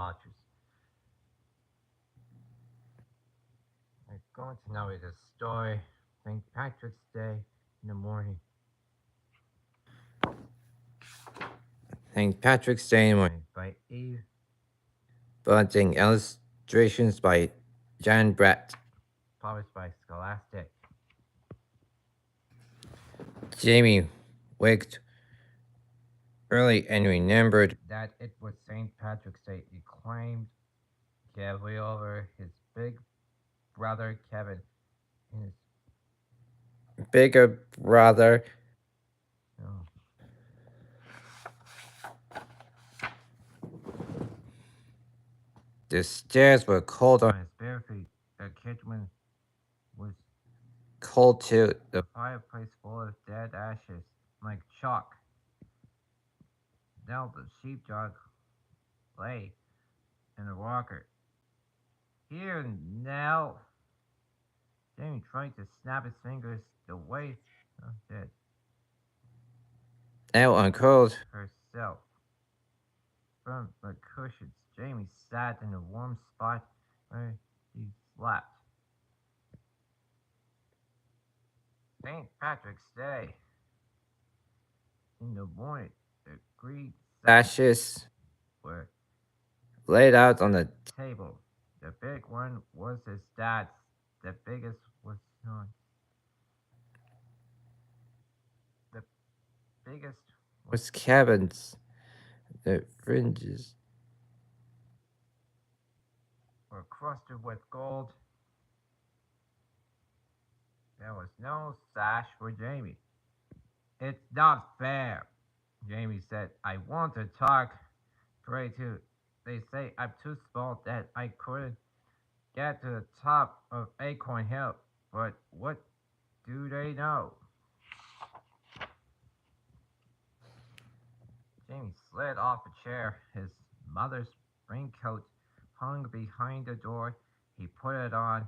Rogers. We're going to know the story St. Patrick's Day in the morning. St. Patrick's Day in the morning by Eve. Bunting illustrations by Jan Brett. Published by Scholastic. Jamie waked early and remembered that it was St. Patrick's Day. He climbed carefully over his big brother Kevin and his bigger brother. Oh. The stairs were cold on his bare feet. The kitchen was cold too. The fireplace full of dead ashes, like chalk. Now the sheepdog lay in the rocker. Here now, Jamie tried to snap his fingers away. Oh, dead. Now uncurled herself from the cushions. Jamie sat in a warm spot where he slept. St. Patrick's Day. In the morning, the green sashes were laid out on the table. The big one was his dad's. The biggest was Sean's. The biggest was Kevin's. The fringes were crusted with gold. There was no sash for Jamie. It's not fair, Jamie said. I want to talk. Pray too. They say I'm too small that I couldn't get to the top of Acorn Hill. But what do they know? Jamie slid off a chair. His mother's raincoat hung behind the door. He put it on.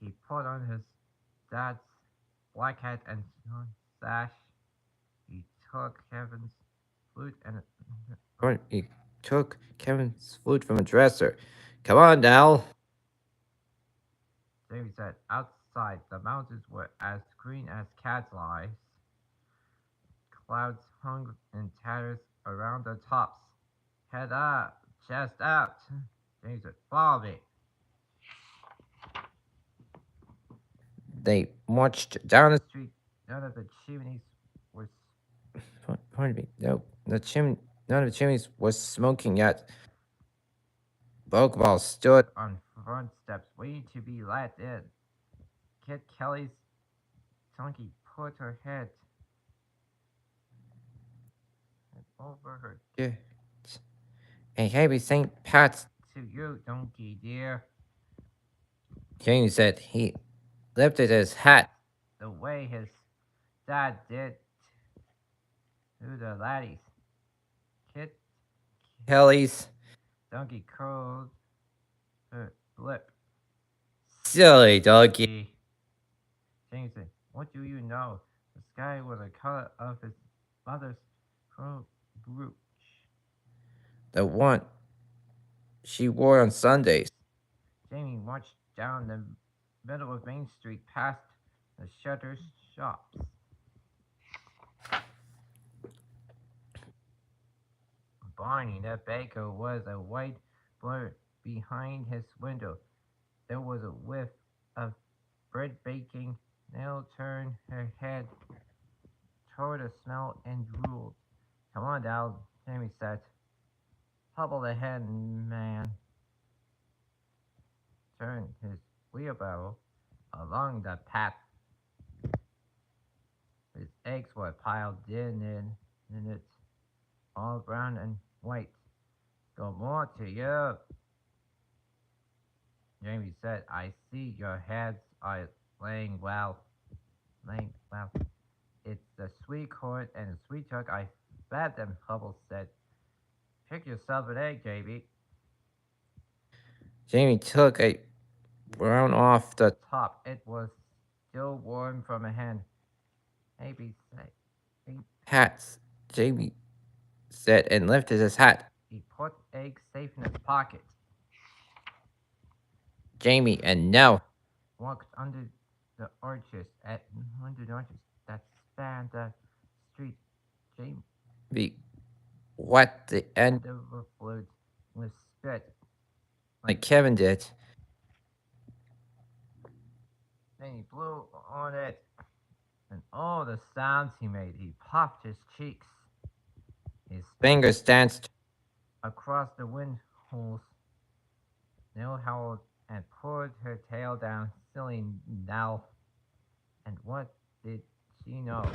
He put on his dad's black hat and sash. He took Kevin's flute and he took Kevin's flute from a dresser. Come on now, Jamie said. Outside, the mountains were as green as cat's eyes. Clouds hung in tatters around the tops. Head up, chest out. Jamie said, follow me. They marched down the street. None of the chimneys was. Pardon me. No, none of the chimneys was smoking yet. Pokeball stood on front steps, waiting to be let in. Kit Kelly's donkey put her head over her. Yeah. Hey, happy St. Pat's to you, donkey dear. Jamie said he lifted his hat the way his dad did to the laddies. Kit Kelly's donkey curled her lip. Silly donkey. James said, what do you know? The sky was the color of his mother's pearl brooch. The one she wore on Sundays. Jamie marched down the middle of Main Street past the shutters shops. Barney the baker was a white blur behind his window. There was a whiff of bread baking. Nell turned her head toward the smell and drooled. Come on, Dal, Jamie said. Hubble ahead, man. Turned his wheelbarrow along the path. His eggs were piled in it, all brown and white. Go more to you, Jamie said. I see your heads are laying well. Laying well. It's the sweet corn and the sweet chuck. I fed them, Hubble said. Pick yourself an egg, Jamie. Jamie took a brown off the top. It was still warm from a hen. Maybe say hats, Jamie said, and lifted his hat. He put egg safe in his pocket. Jamie and Nell walked under the arches that spanned the street. Jamie wet the end of a flute with spit, like Kevin did. Then he blew on it, and all the sounds he made, he puffed his cheeks. His fingers danced across the wind holes. Nell howled and pulled her tail down, silly Nell. And what did she know?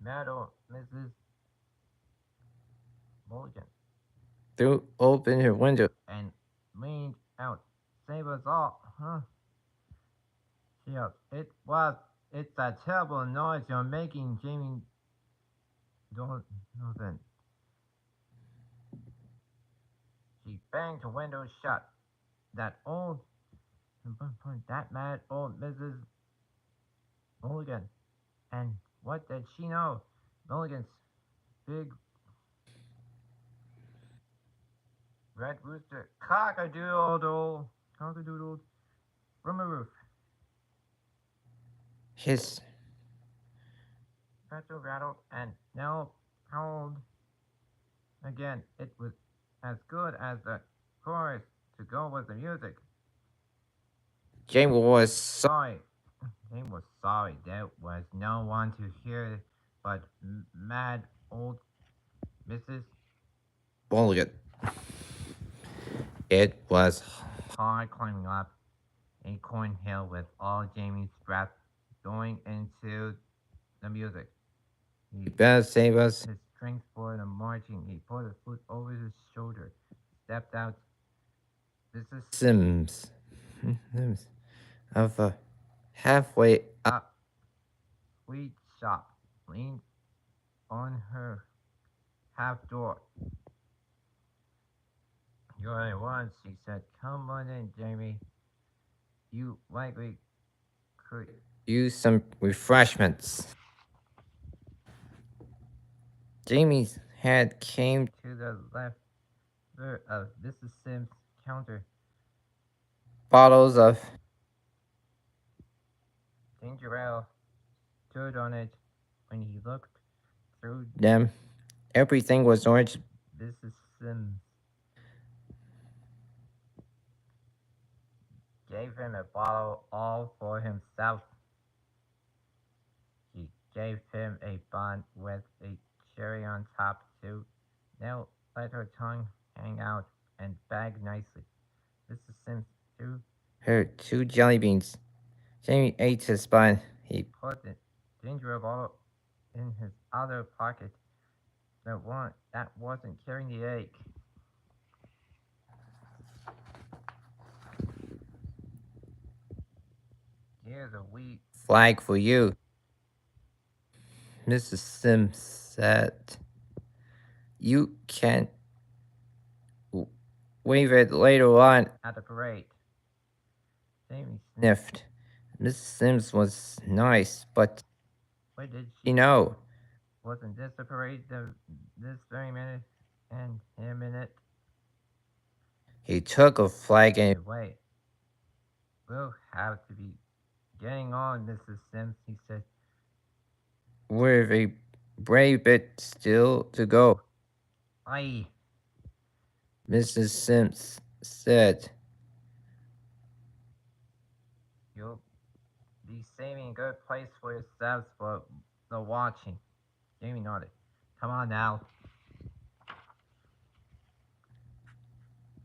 Madam Mrs. Mulligan threw open her window and leaned out. Save us all, huh? She yelled. It's a terrible noise you're making, Jamie Donovan. She banged the window shut. That mad old Mrs. Mulligan. And what did she know? Mulligan's big red rooster cock-a-doodle from a roof. His petrol rattled and Nell howled again. It was as good as the chorus to go with the music. Jane was sorry. Jane was sorry there was no one to hear but mad old Mrs. Mulligan. It was hard climbing up Acorn Hill with all Jamie's breath going into the music. He better save us his strength for the marching. He put his foot over his shoulder, stepped out. Mrs. Sims of a halfway up sweet shop leaned on her half door. You're the one, she said. Come on in, Jamie. You likely could use some refreshments. Jamie's head came to the left of Mrs. Sims' counter. Bottles of ginger ale stood on it. When he looked through them, everything was orange. Mrs. Sims gave him a bottle all for himself. She gave him a bun with a cherry on top, too. Now let her tongue hang out and bag nicely. Mrs. Sims threw her 2 jelly beans. Jamie ate his bun. He put the ginger bottle in his other pocket. That wasn't carrying the egg. Here's a wheat flag for you, Mrs. Sims said. You can wave it later on at the parade. Jamie sniffed. Mrs. Sims was nice, but what did she know? Wasn't this the parade this very minute? And him in it? He took a flag and away. We'll have to be getting on, Mrs. Sims, he said. We're a brave bit still to go. Aye, Mrs. Sims said. You'll be saving a good place for yourselves for the watching. Jamie nodded. Come on now.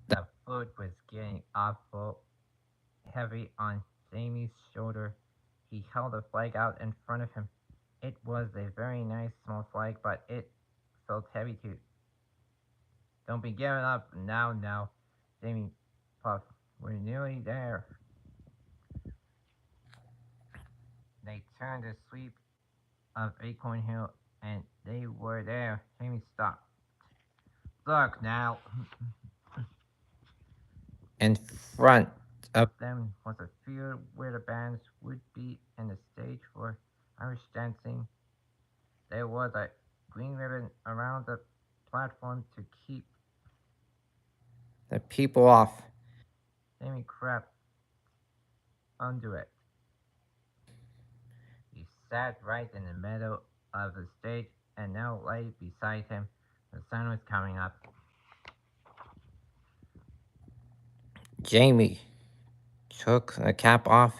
The food was getting awful heavy on Jamie's shoulder. He held the flag out in front of him. It was a very nice small flag, but it felt heavy too. Don't be giving up now, Jamie puffed. We're nearly there. They turned a sweep of Acorn Hill, and they were there. Jamie stopped. Look now. In front of them was a field where the bands would be and a stage for Irish dancing. There was a green ribbon around the platform to keep the people off. Jamie crept under it. He sat right in the middle of the stage and now lay beside him. The sun was coming up. Jamie took the cap off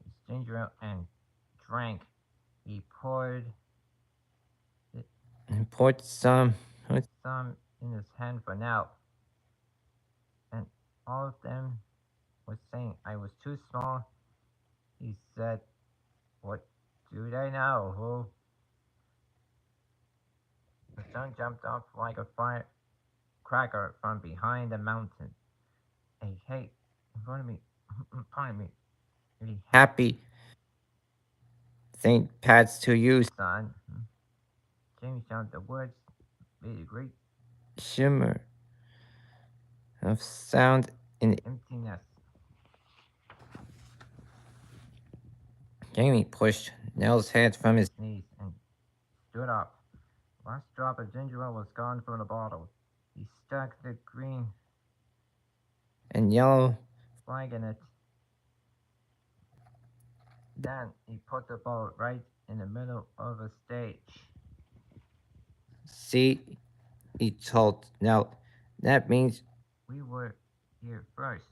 his ginger ale and drank. He poured some in his hand for now, and all of them was saying I was too small. He said, "What do they know? Who?" The sun jumped off like a firecracker from behind the mountain. Hey, in front of me, in front of me. Really happy St. Pat's to you, son. Jamie found the words made a great shimmer of sound in emptiness. Jamie pushed Nell's head from his knees and stood up. Last drop of ginger ale was gone from the bottle. He stuck the green and yellow flag in it. Then he put the ball right in the middle of the stage. See, he told Nell, that means we were here first.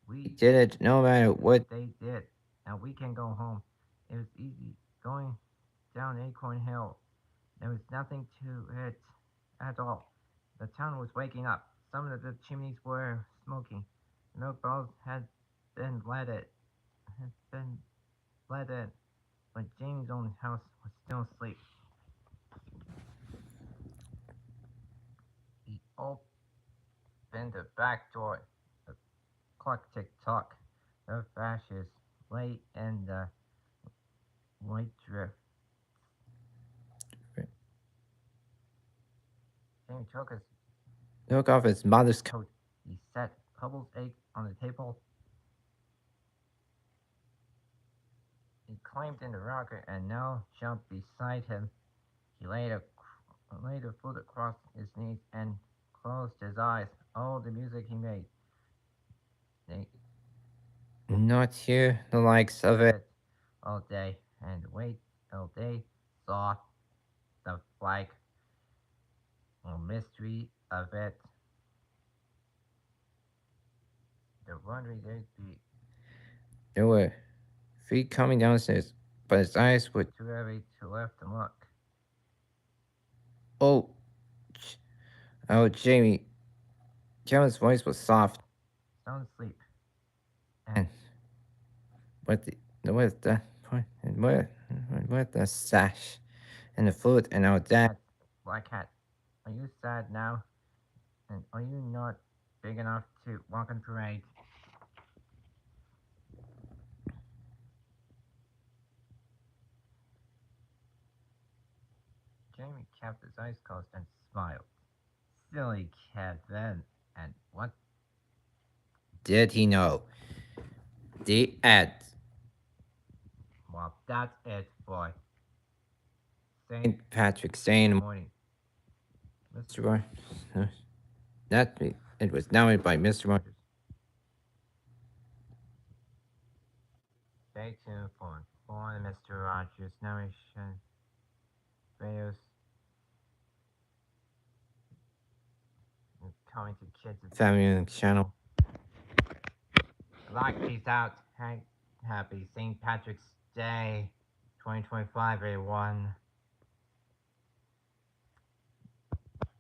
We did it no matter what they did. Now we can go home. It was easy going down Acorn Hill. There was nothing to it at all. The town was waking up. Some of the chimneys were smoking. The milk bottles been let it had been let in, but Jamie's own house was still asleep. He opened the back door. The clock ticked tock. The ashes lay in the white drift. Jamie took off his mother's coat. He set Hubble's egg on the table. He climbed in the rocker and now jumped beside him. He laid a foot across his knees and closed his eyes. Oh, the music he made. They not hear the likes of it all day and wait till they saw the flag or mystery of it. The wondering they'd be. There were feet coming downstairs, but his eyes were too heavy to lift and look. Oh, oh, Jamie. Kevin's voice was soft. Sound asleep. And with the with the sash and the food and our dad. Black Cat, are you sad now? And are you not big enough to walk in parade? Jamie kept his eyes closed and smiled. Silly Kevin. And what did he know? The end. Well, that's it for St. Patrick's Day in the morning. Mr. Rogers. It was narrated by Mr. Rogers. Stay tuned for more Mr. Rogers narration videos coming to kids and family on the channel. Peace out. Happy St. Patrick's Day 2025, everyone.